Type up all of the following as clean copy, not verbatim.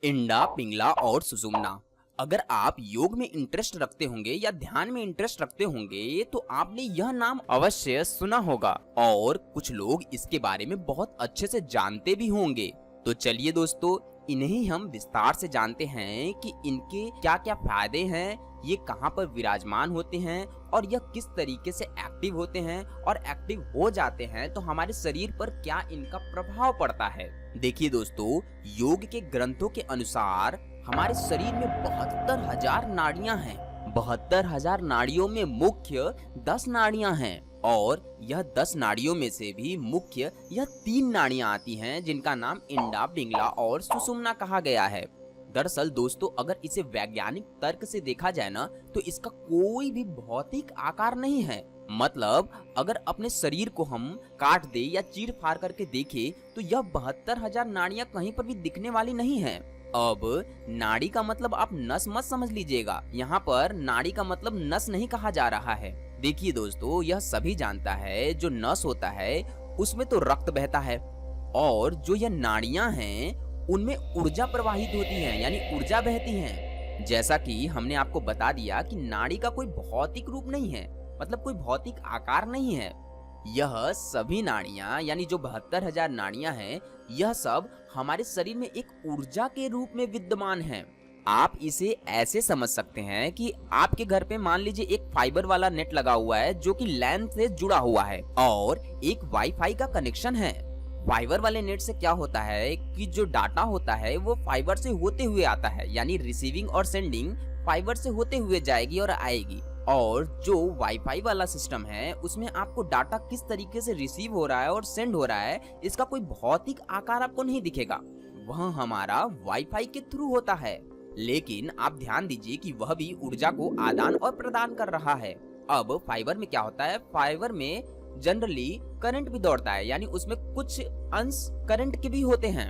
इंडा, पिंगला और सुषुम्ना। अगर आप योग में इंटरेस्ट रखते होंगे या ध्यान में इंटरेस्ट रखते होंगे तो आपने यह नाम अवश्य सुना होगा और कुछ लोग इसके बारे में बहुत अच्छे से जानते भी होंगे। तो चलिए दोस्तों, इन्हें हम विस्तार से जानते हैं कि इनके क्या क्या फायदे हैं, ये कहाँ पर विराजमान होते हैं और यह किस तरीके से एक्टिव होते हैं, और एक्टिव हो जाते हैं तो हमारे शरीर पर क्या इनका प्रभाव पड़ता है। देखिए दोस्तों, योग के ग्रंथों के अनुसार हमारे शरीर में 72,000 नाड़ियां हैं। 72,000 नाड़ियों में मुख्य 10 नाड़ियां हैं और यह 10 नाड़ियों में से भी मुख्य यह 3 नाड़ियां आती हैं जिनका नाम इंडा, पिंगला और सुषुम्ना कहा गया है। दरअसल दोस्तों, अगर इसे वैज्ञानिक तर्क से देखा जाए ना तो इसका कोई भी भौतिक आकार नहीं है। मतलब अगर अपने शरीर को हम काट दे या चीर फाड़ करके देखें तो यह 72,000 नाड़ियां कहीं पर भी दिखने वाली नहीं है। अब नाड़ी का मतलब आप नस मत समझ लीजिएगा, यहाँ पर नाड़ी का मतलब नस नहीं कहा जा रहा है। देखिए दोस्तों, यह सभी जानता है जो नस होता है उसमें तो रक्त बहता है और जो यह नाड़ियां हैं उनमें ऊर्जा प्रवाहित होती है, यानी ऊर्जा बहती है। जैसा कि हमने आपको बता दिया कि नाड़ी का कोई भौतिक रूप नहीं है, मतलब कोई भौतिक आकार नहीं है। यह सभी नाड़ियां यानी जो 72,000 नाड़ियां हैं, यह सब हमारे शरीर में एक ऊर्जा के रूप में विद्यमान है। आप इसे ऐसे समझ सकते हैं कि आपके घर पे मान लीजिए एक फाइबर वाला नेट लगा हुआ है जो कि लैन से जुड़ा हुआ है और एक वाईफाई का कनेक्शन है। फाइबर वाले नेट से क्या होता है कि जो डाटा होता है वो फाइबर से होते हुए आता है, यानी रिसीविंग और सेंडिंग फाइबर से होते हुए जाएगी और आएगी। और जो वाईफाई वाला सिस्टम है उसमें आपको डाटा किस तरीके से रिसीव हो रहा है और सेंड हो रहा है इसका कोई भौतिक आकार आपको नहीं दिखेगा, वह हमारा वाईफाई के थ्रू होता है। लेकिन आप ध्यान दीजिए कि वह भी ऊर्जा को आदान और प्रदान कर रहा है। अब फाइबर में क्या होता है, फाइबर में जनरली करंट भी दौड़ता है, यानी उसमें कुछ अंश करंट के भी होते हैं।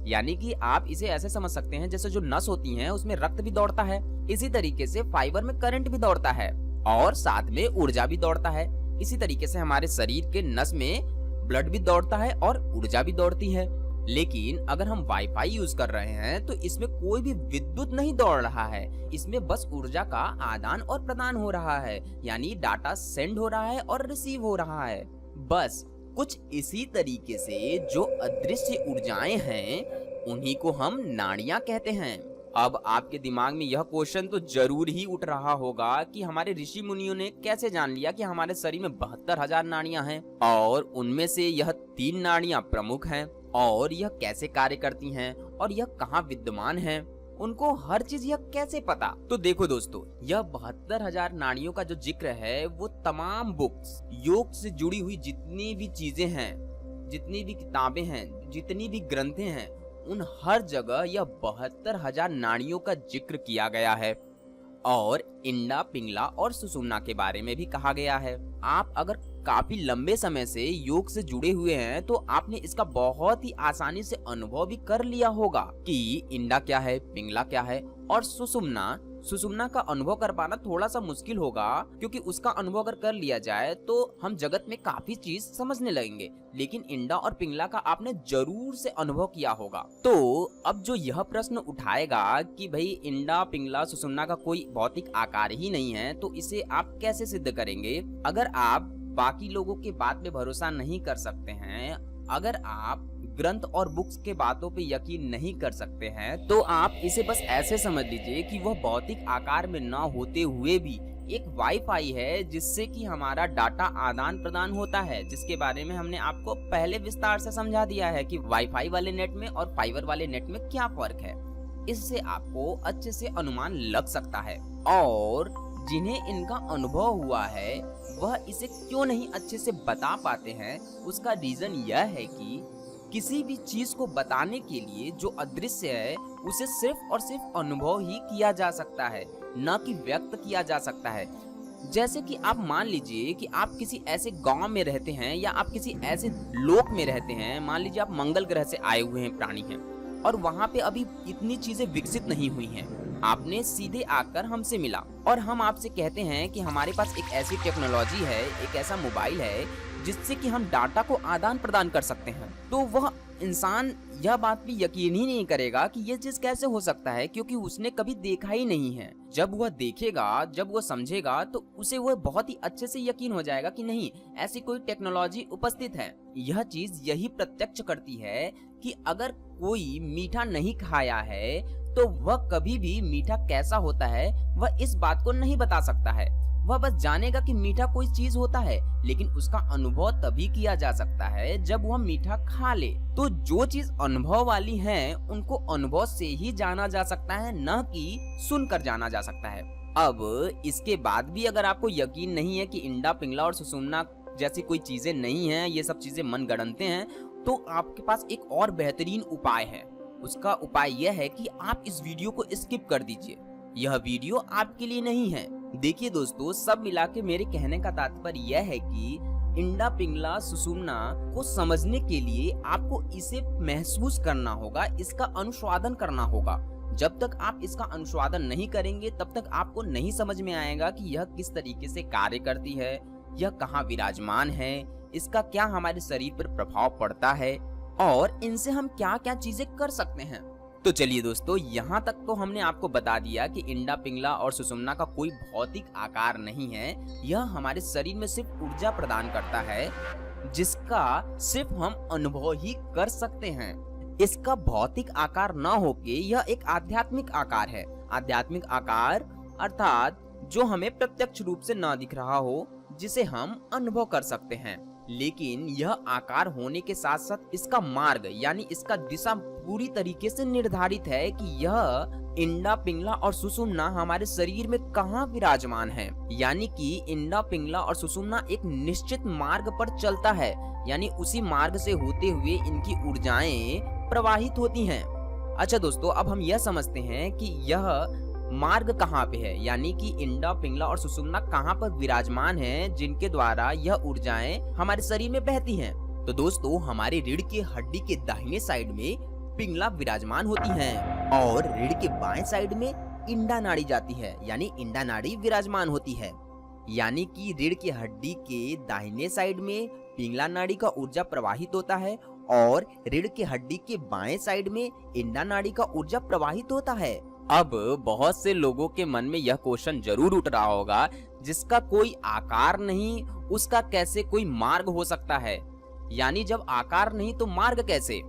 यानी कि आप इसे ऐसे समझ सकते हैं जैसे जो नस होती हैं उसमें रक्त भी दौड़ता है, इसी तरीके से फाइबर में करंट भी दौड़ता है और साथ में ऊर्जा भी दौड़ता है। इसी तरीके से हमारे शरीर के नस में ब्लड भी दौड़ता है और ऊर्जा भी दौड़ती है। लेकिन अगर हम वाईफाई यूज कर रहे हैं तो इसमें कोई भी विद्युत नहीं दौड़ रहा है, इसमें बस ऊर्जा का आदान और प्रदान हो रहा है, यानी डाटा सेंड हो रहा है और रिसीव हो रहा है। बस कुछ इसी तरीके से जो अदृश्य ऊर्जाएं हैं उन्हीं को हम नाड़ियां कहते हैं। अब आपके दिमाग में यह क्वेश्चन तो जरूर ही उठ रहा होगा कि हमारे ऋषि मुनियों ने कैसे जान लिया कि हमारे शरीर में 72,000 नाड़ियां हैं और उनमें से यह 3 नाड़ियां प्रमुख हैं और यह कैसे कार्य करती हैं और यह कहाँ विद्यमान हैं, उनको हर चीज यह कैसे पता। तो देखो दोस्तों, यह 72,000 नाड़ियों का जो जिक्र है वो तमाम बुक्स, योग से जुड़ी हुई जितनी भी चीजें हैं, जितनी भी किताबें हैं, जितनी भी ग्रंथें हैं, उन हर जगह यह 72,000 नाड़ियों का जिक्र किया गया है और इंडा, पिंगला और सुषुम्ना के बारे में भी कहा गया है। आप अगर काफी लंबे समय से योग से जुड़े हुए हैं तो आपने इसका बहुत ही आसानी से अनुभव भी कर लिया होगा कि इंडा क्या है, पिंगला क्या है और सुषुम्ना का अनुभव कर पाना थोड़ा सा मुश्किल होगा, क्योंकि उसका अनुभव अगर कर लिया जाए तो हम जगत में काफी चीज समझने लगेंगे। लेकिन इंडा और पिंगला का आपने जरूर से अनुभव किया होगा। तो अब जो यह प्रश्न उठाएगा कि भाई इंडा, पिंगला, सुषुम्ना का कोई भौतिक आकार ही नहीं है तो इसे आप कैसे सिद्ध करेंगे। अगर आप बाकी लोगों के बात पे भरोसा नहीं कर सकते हैं, अगर आप ग्रंथ और बुक्स के बातों पे यकीन नहीं कर सकते हैं, तो आप इसे बस ऐसे समझ लीजिए कि वह भौतिक आकार में ना होते हुए भी एक वाईफाई है जिससे कि हमारा डाटा आदान प्रदान होता है, जिसके बारे में हमने आपको पहले विस्तार से समझा दिया है कि वाईफाई वाले नेट में और फाइबर वाले नेट में क्या फर्क है। इससे आपको अच्छे से अनुमान लग सकता है। और जिन्हें इनका अनुभव हुआ है वह इसे क्यों नहीं अच्छे से बता पाते हैं, उसका रीजन यह है कि किसी भी चीज को बताने के लिए जो अदृश्य है उसे सिर्फ और सिर्फ अनुभव ही किया जा सकता है, न कि व्यक्त किया जा सकता है। जैसे कि आप मान लीजिए कि आप किसी ऐसे गांव में रहते हैं या आप किसी ऐसे लोक में रहते हैं, मान लीजिए आप मंगल ग्रह से आए हुए हैं प्राणी हैं और वहां पे अभी इतनी चीजें विकसित नहीं हुई हैं। आपने सीधे आकर हमसे मिला और हम आपसे कहते हैं कि हमारे पास एक ऐसी टेक्नोलॉजी है, एक ऐसा मोबाइल है जिससे कि हम डाटा को आदान प्रदान कर सकते हैं। तो वह इंसान यह बात भी यकीन ही नहीं करेगा कि ये चीज कैसे हो सकता है, क्योंकि उसने कभी देखा ही नहीं है। जब वह देखेगा, जब वह समझेगा, तो उसे वह बहुत ही अच्छे से यकीन हो जाएगा कि नहीं, ऐसी कोई टेक्नोलॉजी उपस्थित है। यह चीज यही प्रत्यक्ष करती है कि अगर कोई मीठा नहीं खाया है तो वह कभी भी मीठा कैसा होता है वह इस बात को नहीं बता सकता है। वह बस जानेगा कि मीठा कोई चीज होता है, लेकिन उसका अनुभव तभी किया जा सकता है जब वह मीठा खा ले। तो जो चीज अनुभव वाली है उनको अनुभव से ही जाना जा सकता है, न कि सुनकर जाना जा सकता है। अब इसके बाद भी अगर आपको यकीन नहीं है कि इंडा, पिंगला और सुषुम्ना जैसी कोई चीजें नहीं है, ये सब चीजें मन गढ़ंते हैं, तो आपके पास एक और बेहतरीन उपाय है। उसका उपाय यह है कि आप इस वीडियो को स्किप कर दीजिए। यह वीडियो आपके लिए नहीं है। देखिए दोस्तों, सब मिला के मेरे कहने का तात्पर्य यह है कि इंडा, पिंगला, सुषुम्ना को समझने के लिए आपको इसे महसूस करना होगा, इसका अनुस्वादन करना होगा। जब तक आप इसका अनुस्वादन नहीं करेंगे तब तक आपको नहीं समझ में आएगा कि यह किस तरीके से कार्य करती है, यह कहाँ विराजमान है, इसका क्या हमारे शरीर पर प्रभाव पड़ता है और इनसे हम क्या क्या चीजें कर सकते हैं। तो चलिए दोस्तों, यहाँ तक तो हमने आपको बता दिया कि इंडा, पिंगला और सुषुम्ना का कोई भौतिक आकार नहीं है। यह हमारे शरीर में सिर्फ ऊर्जा प्रदान करता है, जिसका सिर्फ हम अनुभव ही कर सकते हैं। इसका भौतिक आकार न होके यह एक आध्यात्मिक आकार है। आध्यात्मिक आकार अर्थात जो हमें प्रत्यक्ष रूप से न दिख रहा हो, जिसे हम अनुभव कर सकते हैं। लेकिन यह आकार होने के साथ साथ इसका मार्ग यानी इसका दिशा पूरी तरीके से निर्धारित है कि यह इंडा, पिंगला और सुषुम्ना हमारे शरीर में कहाँ विराजमान है। यानी कि इंडा, पिंगला और सुषुम्ना एक निश्चित मार्ग पर चलता है, यानी उसी मार्ग से होते हुए इनकी ऊर्जाएं प्रवाहित होती हैं। अच्छा दोस्तों, अब हम यह समझते हैं कि यह मार्ग कहाँ पे है, यानी कि इंडा, पिंगला और सुषुम्ना कहाँ पर विराजमान हैं, जिनके द्वारा यह ऊर्जाएं हमारे शरीर में बहती हैं। तो दोस्तों, हमारे रीढ़ की हड्डी के दाहिने साइड में पिंगला विराजमान होती हैं और रीढ़ के बाएं साइड में इंडा नाड़ी जाती है, यानी इंडा नाड़ी विराजमान होती है। यानी कि रीढ़ की हड्डी के दाहिने साइड में पिंगला नाड़ी का ऊर्जा प्रवाहित होता है और रीढ़ की हड्डी के बाएं साइड में इंडा नाड़ी का ऊर्जा प्रवाहित होता है। अब बहुत से लोगों के मन में यह क्वेश्चन जरूर उठ रहा होगा, जिसका कोई आकार नहीं उसका कैसे कोई मार्ग हो सकता है, यानी जब आकार नहीं तो मार्ग कैसे।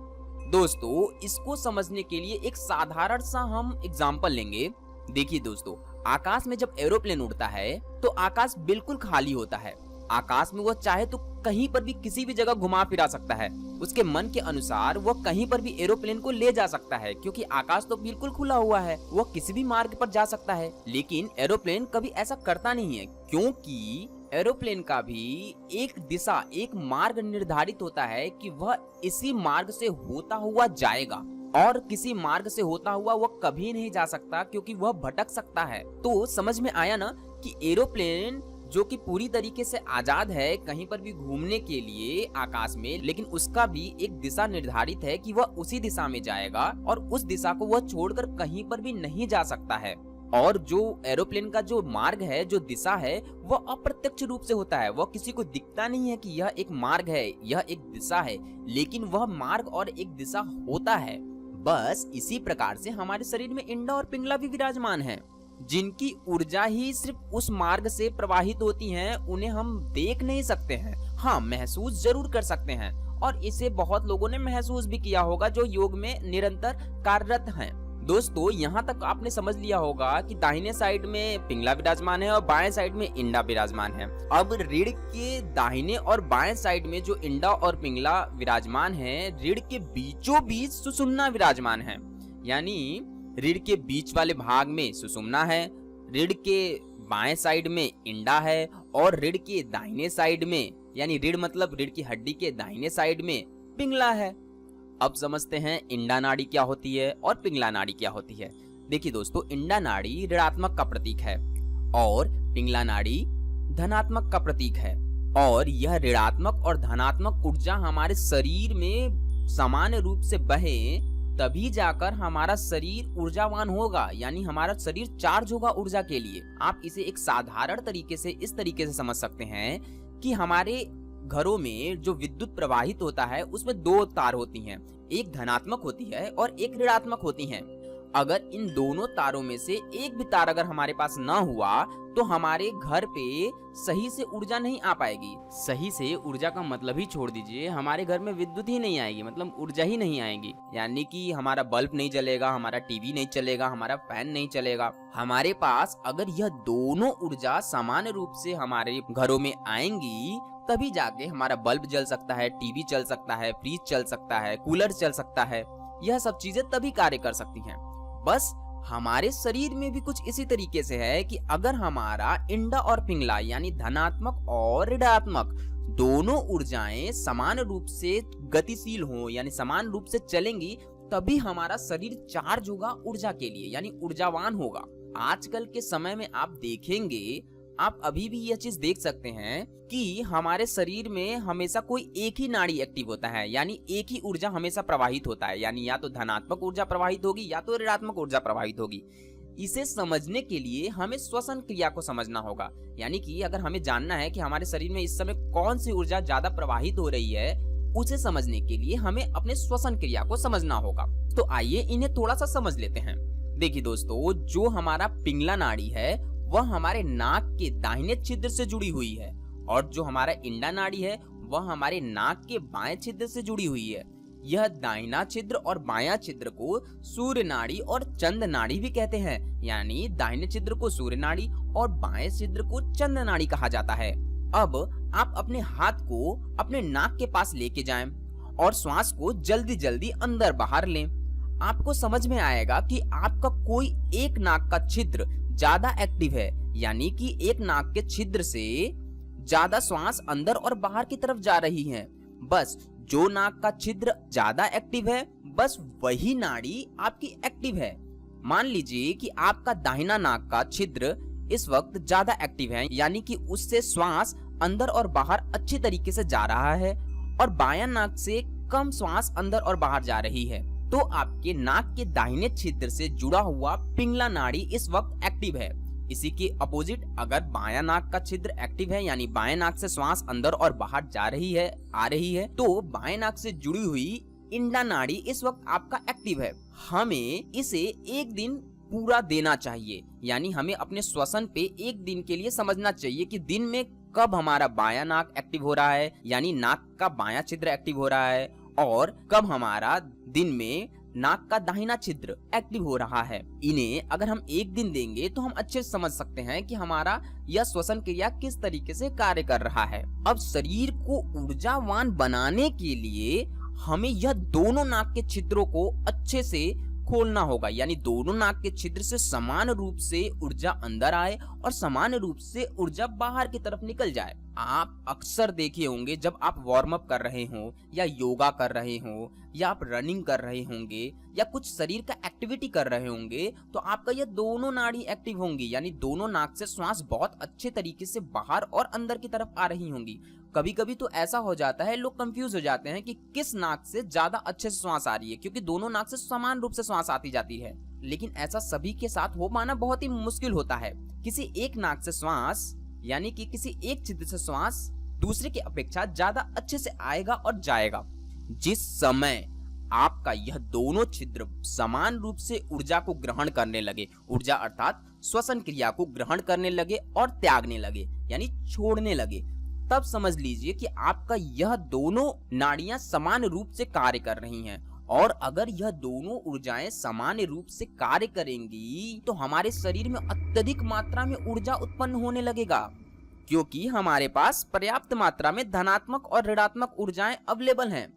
दोस्तों, इसको समझने के लिए एक साधारण सा हम एग्जांपल लेंगे। देखिए दोस्तों, आकाश में जब एरोप्लेन उड़ता है तो आकाश बिल्कुल खाली होता है। आकाश में वह चाहे तो कहीं पर भी किसी भी जगह घुमा फिरा सकता है। उसके मन के अनुसार वह कहीं पर भी एरोप्लेन को ले जा सकता है, क्योंकि आकाश तो बिल्कुल खुला हुआ है, वह किसी भी मार्ग पर जा सकता है। लेकिन एरोप्लेन कभी ऐसा करता नहीं है, क्योंकि एरोप्लेन का भी एक दिशा, एक मार्ग निर्धारित होता है कि वह इसी मार्ग से होता हुआ जाएगा और किसी मार्ग से होता हुआ वह कभी नहीं जा सकता, क्योंकि वह भटक सकता है। तो समझ में आया ना कि एरोप्लेन जो कि पूरी तरीके से आजाद है कहीं पर भी घूमने के लिए आकाश में, लेकिन उसका भी एक दिशा निर्धारित है कि वह उसी दिशा में जाएगा और उस दिशा को वह छोड़कर कहीं पर भी नहीं जा सकता है। और जो एरोप्लेन का जो मार्ग है, जो दिशा है, वह अप्रत्यक्ष रूप से होता है। वह किसी को दिखता नहीं है कि यह एक मार्ग है, यह एक दिशा है, लेकिन वह मार्ग और एक दिशा होता है। बस इसी प्रकार से हमारे शरीर में इंडा और पिंगला भी विराजमान है, जिनकी ऊर्जा ही सिर्फ उस मार्ग से प्रवाहित होती हैं। उन्हें हम देख नहीं सकते हैं, हाँ महसूस जरूर कर सकते हैं, और इसे बहुत लोगों ने महसूस भी किया होगा जो योग में निरंतर कार्यरत हैं। दोस्तों, यहाँ तक आपने समझ लिया होगा कि दाहिने साइड में पिंगला विराजमान है और बाएं साइड में इंडा विराजमान है। अब रीढ़ के दाहिने और बाएं साइड में जो इंडा और पिंगला विराजमान है, रीढ़ के बीचों बीच सुषुम्ना विराजमान है। यानी रीढ़ के बीच वाले भाग में सुषुम्ना है, रीढ़ के बाएं साइड में इंडा है और रीढ़ के दाहिने साइड में, यानी रीढ़ मतलब रीढ़ की हड्डी के दाहिने साइड में पिंगला है। अब समझते हैं इंडा नाड़ी क्या होती है और पिंगला नाड़ी क्या होती है। देखिए दोस्तों, इंडा नाड़ी ऋणात्मक का प्रतीक है और पिंगला नाड़ी धनात्मक का प्रतीक है, और यह ऋणात्मक और धनात्मक ऊर्जा हमारे शरीर में सामान्य रूप से बहे तभी जाकर हमारा शरीर ऊर्जावान होगा, यानी हमारा शरीर चार्ज होगा ऊर्जा के लिए। आप इसे एक साधारण तरीके से इस तरीके से समझ सकते हैं कि हमारे घरों में जो विद्युत प्रवाहित होता है उसमें दो तार होती हैं, एक धनात्मक होती है और एक ऋणात्मक होती हैं। अगर इन दोनों तारों में से एक भी तार अगर हमारे पास ना हुआ तो हमारे घर पे सही से ऊर्जा नहीं आ पाएगी। सही से ऊर्जा का मतलब ही छोड़ दीजिए, हमारे घर में विद्युत ही नहीं आएगी, मतलब ऊर्जा ही नहीं आएगी। यानी कि हमारा बल्ब नहीं जलेगा, हमारा टीवी नहीं चलेगा, हमारा फैन नहीं चलेगा। हमारे पास अगर यह दोनों ऊर्जा समान रूप से हमारे घरों में आएंगी तभी जाके हमारा बल्ब जल सकता है, टीवी चल सकता है, फ्रिज चल सकता है, कूलर चल सकता है। यह सब चीजें तभी कार्य कर सकती हैं। बस हमारे शरीर में भी कुछ इसी तरीके से है कि अगर हमारा इंडा और पिंगला यानी धनात्मक और ऋणात्मक दोनों ऊर्जाएं समान रूप से गतिशील हो यानी समान रूप से चलेंगी तभी हमारा शरीर चार्ज होगा ऊर्जा के लिए यानी ऊर्जावान होगा। आजकल के समय में आप देखेंगे, आप अभी भी यह चीज देख सकते हैं कि हमारे शरीर में हमेशा कोई एक ही नाड़ी एक्टिव होता है, यानी एक ही ऊर्जा हमेशा प्रवाहित होता है, यानी या तो धनात्मक ऊर्जा प्रवाहित होगी या तो ऋणात्मक ऊर्जा प्रवाहित होगी। इसे समझने के लिए हमें श्वसन क्रिया को समझना होगा, यानी कि अगर हमें जानना है कि हमारे शरीर में इस समय कौन सी ऊर्जा ज्यादा प्रवाहित हो रही है, उसे समझने के लिए हमें अपने श्वसन क्रिया को समझना होगा। तो आइए इन्हें थोड़ा सा समझ लेते हैं। देखिए दोस्तों, जो हमारा पिंगला नाड़ी है वह हमारे नाक के दाहिने छिद्र से जुड़ी हुई है और जो हमारा इंडा नाड़ी है वह हमारे नाक के बाएं छिद्र से जुड़ी हुई है। यह दाहिना छिद्र और बायां छिद्र को सूर्य नाड़ी और चंद्र नाड़ी भी कहते हैं, यानी दाहिने छिद्र को सूर्य नाड़ी और बाएं छिद्र को चंद्र नाड़ी कहा जाता है। अब आप अपने हाथ को अपने नाक के पास लेके जाएं और श्वास को जल्दी जल्दी अंदर बाहर लें। आपको समझ में आएगा कि आपका कोई एक नाक का छिद्र ज्यादा एक्टिव है, यानी कि एक नाक के छिद्र से ज्यादा श्वास अंदर और बाहर की तरफ जा रही है। बस जो नाक का छिद्र ज्यादा एक्टिव है बस वही नाड़ी आपकी एक्टिव है। मान लीजिए कि आपका दाहिना नाक का छिद्र इस वक्त ज्यादा एक्टिव है, यानी कि उससे श्वास अंदर और बाहर अच्छी तरीके से जा रहा है और बायां नाक से कम श्वास अंदर और बाहर जा रही है। तो आपके नाक के दाहिने छिद्र से जुड़ा हुआ पिंगला नाड़ी इस वक्त एक्टिव है। इसी के अपोजिट अगर बायां नाक का छिद्र एक्टिव है, यानी बाएं नाक से श्वास अंदर और बाहर जा रही है आ रही है, तो बाएं नाक से जुड़ी हुई इंडा नाड़ी इस वक्त आपका एक्टिव है। हमें इसे एक दिन पूरा देना चाहिए, यानी हमें अपने श्वसन पे एक दिन के लिए समझना चाहिए कि दिन में कब हमारा बायां नाक एक्टिव हो रहा है, यानी नाक का बायां छिद्र एक्टिव हो रहा है, और कब हमारा दिन में नाक का दाहिना छिद्र एक्टिव हो रहा है। इन्हें अगर हम एक दिन देंगे तो हम अच्छे से समझ सकते हैं कि हमारा यह श्वसन क्रिया किस तरीके से कार्य कर रहा है। अब शरीर को ऊर्जावान बनाने के लिए हमें यह दोनों नाक के छिद्रों को अच्छे से खोलना होगा, यानी दोनों नाक के छिद्र से समान रूप से ऊर्जा अंदर आए और समान रूप से ऊर्जा बाहर की तरफ निकल जाए। आप अक्सर देखे होंगे जब आप वार्म अप कर रहे हो या योगा कर रहे हो या आप रनिंग कर रहे होंगे या कुछ शरीर का एक्टिविटी कर रहे होंगे तो आपका ये दोनों नाड़ी एक्टिव होंगी, यानी दोनों नाक से श्वास बहुत अच्छे तरीके से बाहर और अंदर की तरफ आ रही होंगी। कभी कभी तो ऐसा हो जाता है, लोग कंफ्यूज हो जाते हैं कि किस नाक से ज्यादा अच्छे से श्वास आ रही है, क्योंकि दोनों नाक से समान रूप से श्वास आती जाती है। लेकिन ऐसा सभी के साथ हो पाना बहुत ही मुश्किल होता है। किसी एक नाक से श्वास यानी कि किसी एक छिद्र से श्वास दूसरे की अपेक्षा ज्यादा अच्छे से आएगा और जाएगा। जिस समय आपका यह दोनों छिद्र समान रूप से ऊर्जा को ग्रहण करने लगे, ऊर्जा अर्थात श्वसन क्रिया को ग्रहण करने लगे और त्यागने लगे यानी छोड़ने लगे, तब समझ लीजिए कि आपका यह दोनों नाड़ियां समान रूप से कार्य कर रही हैं। और अगर यह दोनों ऊर्जाएं समान रूप से कार्य करेंगी तो हमारे शरीर में अत्यधिक मात्रा में ऊर्जा उत्पन्न होने लगेगा, क्योंकि हमारे पास पर्याप्त मात्रा में धनात्मक और ऋणात्मक ऊर्जाएं अवेलेबल हैं।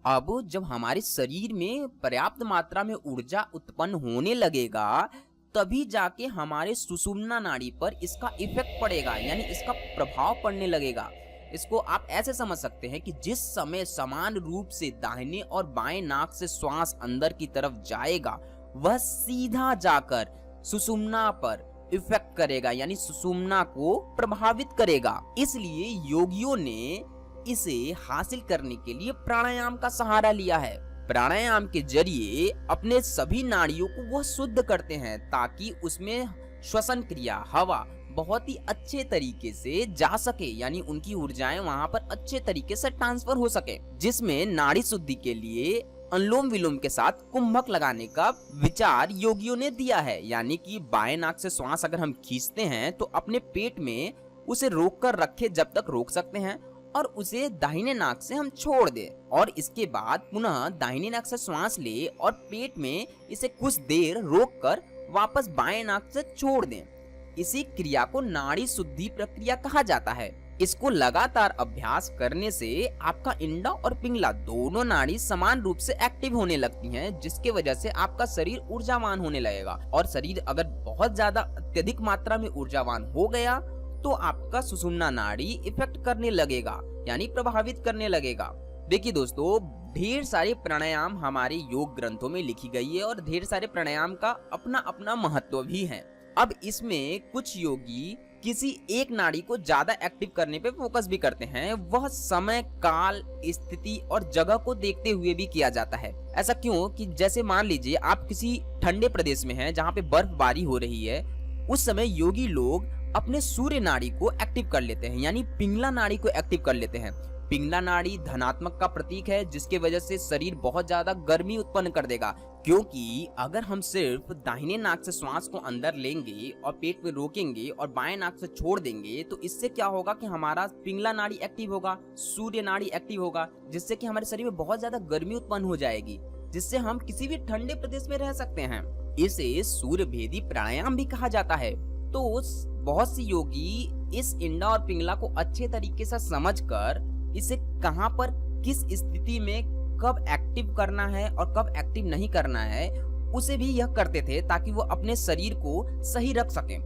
अब जब हमारे शरीर में पर्याप्त मात्रा में ऊर्जा उत्पन्न होने लगेगा तभी जाके हमारे सुषुम्ना नाड़ी पर इसका इफेक्ट पड़ेगा, यानी इसका प्रभाव पड़ने लगेगा। इसको आप ऐसे समझ सकते हैं कि जिस समय समान रूप से दाहिने और बाएं नाक से श्वास अंदर की तरफ जाएगा वह सीधा जाकर सुषुम्ना पर इफेक्ट करेगा, यानी सुषुम्ना को प्रभावित करेगा। इसलिए योगियों ने इसे हासिल करने के लिए प्राणायाम का सहारा लिया है। प्राणायाम के जरिए अपने सभी नाड़ियों को वह शुद्ध करते हैं ताकि उसमें श्वसन क्रिया, हवा बहुत ही अच्छे तरीके से जा सके, यानी उनकी ऊर्जाएं वहां पर अच्छे तरीके से ट्रांसफर हो सके, जिसमें नाड़ी शुद्धि के लिए अनुलोम विलोम के साथ कुंभक लगाने का विचार योगियों ने दिया है। यानी कि बाएं नाक से श्वास अगर हम खींचते हैं तो अपने पेट में उसे रोक कर रखे जब तक रोक सकते हैं, और उसे दाहिने नाक से हम छोड़ दें, और इसके बाद पुनः दाहिने नाक से श्वास ले और पेट में इसे कुछ देर रोक कर वापस बाएं नाक से छोड़ दें। इसी क्रिया को नाड़ी शुद्धि प्रक्रिया कहा जाता है। इसको लगातार अभ्यास करने से आपका इंडा और पिंगला दोनों नाड़ी समान रूप से एक्टिव होने लगती हैं, जिसके वजह से आपका शरीर ऊर्जावान होने लगेगा। और शरीर अगर बहुत ज्यादा अत्यधिक मात्रा में ऊर्जावान हो गया तो आपका सुषुम्ना नाड़ी इफेक्ट करने लगेगा, यानी प्रभावित करने लगेगा। देखिए दोस्तों, ढेर सारे प्राणायाम हमारे योग ग्रंथों में लिखी गई है और ढेर सारे प्राणायाम का अपना अपना महत्व भी है। अब इसमें कुछ योगी किसी एक नाड़ी को ज्यादा एक्टिव करने पे फोकस भी करते हैं। वह समय, काल, स्थिति और जगह को देखते हुए भी किया जाता है। ऐसा क्यों कि जैसे मान लीजिए आप किसी ठंडे प्रदेश में हैं जहाँ पे बर्फबारी हो रही है, उस समय योगी लोग अपने सूर्य नाड़ी को एक्टिव कर लेते हैं, यानी पिंगला नाड़ी को एक्टिव कर लेते हैं। पिंगला नाड़ी धनात्मक का प्रतीक है, जिसके वजह से शरीर बहुत ज्यादा गर्मी उत्पन्न कर देगा। क्योंकि अगर हम सिर्फ दाहिने नाक से श्वास को अंदर लेंगे और पेट में रोकेंगे और बाएं नाक से छोड़ देंगे, तो इससे क्या होगा कि हमारा पिंगला नाड़ी एक्टिव होगा, सूर्य नाड़ी एक्टिव होगा, जिससे कि हमारे शरीर में बहुत ज्यादा गर्मी उत्पन्न हो जाएगी, जिससे हम किसी भी ठंडे प्रदेश में रह सकते हैं। इसे सूर्य भेदी प्राणायाम भी कहा जाता है। तो बहुत सी योगी इस इंडा और पिंगला को अच्छे तरीके से समझकर इसे कहां पर, किस स्थिति में कब एक्टिव करना है और कब एक्टिव नहीं करना है, उसे भी यह करते थे ताकि वो अपने शरीर को सही रख सकें।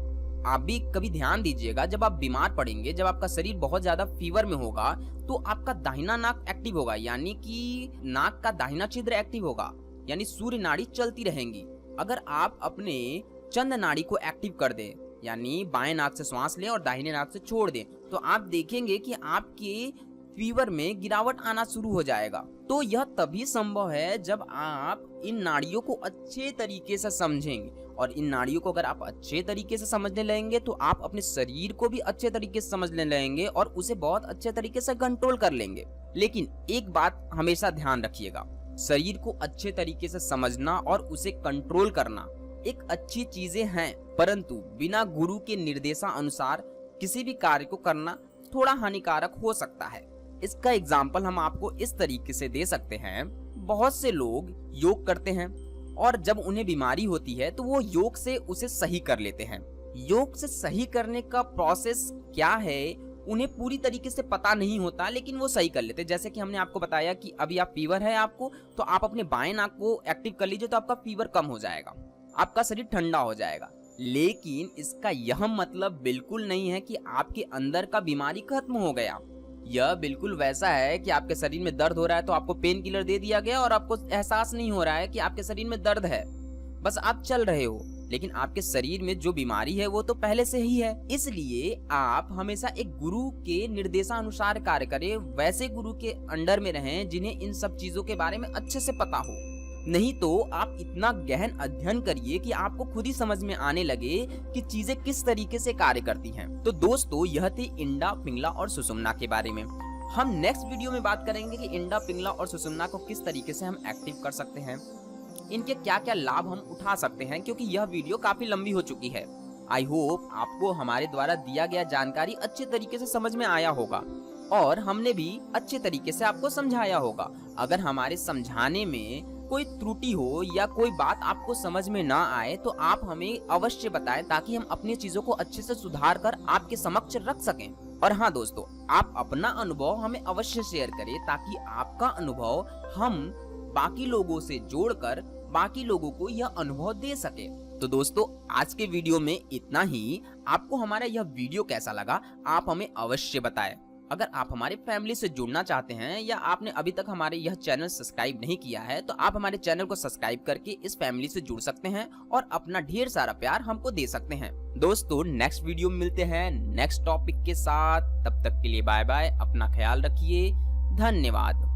आप भी कभी ध्यान दीजिएगा, जब आप बीमार पड़ेंगे, जब आपका शरीर बहुत ज्यादा फीवर में होगा, तो आपका दाहिना नाक एक्टिव होगा, यानी कि नाक का दाहिना छिद्र एक्टिव होगा, यानी सूर्य नाड़ी चलती रहेंगी। अगर आप अपने चंद्र नाड़ी को एक्टिव कर दें, यानी बाएं नाक से श्वास लें और दाहिने नाक से छोड़ दें, तो आप देखेंगे कि आपके फीवर में गिरावट आना शुरू हो जाएगा। तो यह तभी संभव है जब आप इन नाड़ियों को अच्छे तरीके से समझेंगे, और इन नाड़ियों को अगर आप अच्छे तरीके से समझने लगेंगे तो आप अपने शरीर को भी अच्छे तरीके से समझने लगेंगे और उसे बहुत अच्छे तरीके से कंट्रोल कर लेंगे। लेकिन एक बात हमेशा ध्यान रखिएगा, शरीर को अच्छे तरीके से समझना और उसे कंट्रोल करना एक अच्छी चीजें हैं, परंतु बिना गुरु के निर्देशानुसार किसी भी कार्य को करना थोड़ा हानिकारक हो सकता है। इसका एग्जाम्पल हम आपको इस तरीके से दे सकते हैं। बहुत से लोग योग करते हैं और जब उन्हें बीमारी होती है तो वो योग से उसे सही कर लेते हैं। योग से सही करने का प्रोसेस क्या है उन्हें पूरी तरीके से पता नहीं होता, लेकिन वो सही कर लेते हैं। जैसे कि हमने आपको बताया कि अभी आप फीवर है आपको, तो आप अपने बाएं नाक को एक्टिव कर लीजिए तो आपका फीवर कम हो जाएगा, आपका शरीर ठंडा हो जाएगा। लेकिन इसका यह मतलब बिल्कुल नहीं है कि आपके अंदर का बीमारी खत्म हो गया। यह बिल्कुल वैसा है कि आपके शरीर में दर्द हो रहा है तो आपको पेन किलर दे दिया गया और आपको एहसास नहीं हो रहा है कि आपके शरीर में दर्द है, बस आप चल रहे हो, लेकिन आपके शरीर में जो बीमारी है वो तो पहले से ही है। इसलिए आप हमेशा एक गुरु के निर्देशानुसार कार्य करें, वैसे गुरु के अंडर में रहें जिन्हें इन सब चीजों के बारे में अच्छे से पता हो। नहीं तो आप इतना गहन अध्ययन करिए कि आपको खुद ही समझ में आने लगे कि चीजें किस तरीके से कार्य करती हैं। तो दोस्तों, यह थी इंडा, पिंगला और सुषुम्ना के बारे में। हम नेक्स्ट वीडियो में बात करेंगे कि इंडा, पिंगला और सुषुम्ना को किस तरीके से हम एक्टिव कर सकते हैं, इनके क्या क्या लाभ हम उठा सकते हैं, क्योंकि यह वीडियो काफी लंबी हो चुकी है। आई होप आपको हमारे द्वारा दिया गया जानकारी अच्छे तरीके से समझ में आया होगा और हमने भी अच्छे तरीके से आपको समझाया होगा। अगर हमारे समझाने में कोई त्रुटि हो या कोई बात आपको समझ में ना आए तो आप हमें अवश्य बताएं, ताकि हम अपनी चीजों को अच्छे से सुधार कर आपके समक्ष रख सकें। और हाँ दोस्तों, आप अपना अनुभव हमें अवश्य शेयर करें, ताकि आपका अनुभव हम बाकी लोगों से जोड़कर बाकी लोगों को यह अनुभव दे सके। तो दोस्तों, आज के वीडियो में इतना ही। आपको हमारा यह वीडियो कैसा लगा आप हमें अवश्य बताएं। अगर आप हमारे फैमिली से जुड़ना चाहते हैं या आपने अभी तक हमारे यह चैनल सब्सक्राइब नहीं किया है, तो आप हमारे चैनल को सब्सक्राइब करके इस फैमिली से जुड़ सकते हैं और अपना ढेर सारा प्यार हमको दे सकते हैं। दोस्तों, नेक्स्ट वीडियो में मिलते हैं नेक्स्ट टॉपिक के साथ। तब तक के लिए बाय बाय, अपना ख्याल रखिए, धन्यवाद।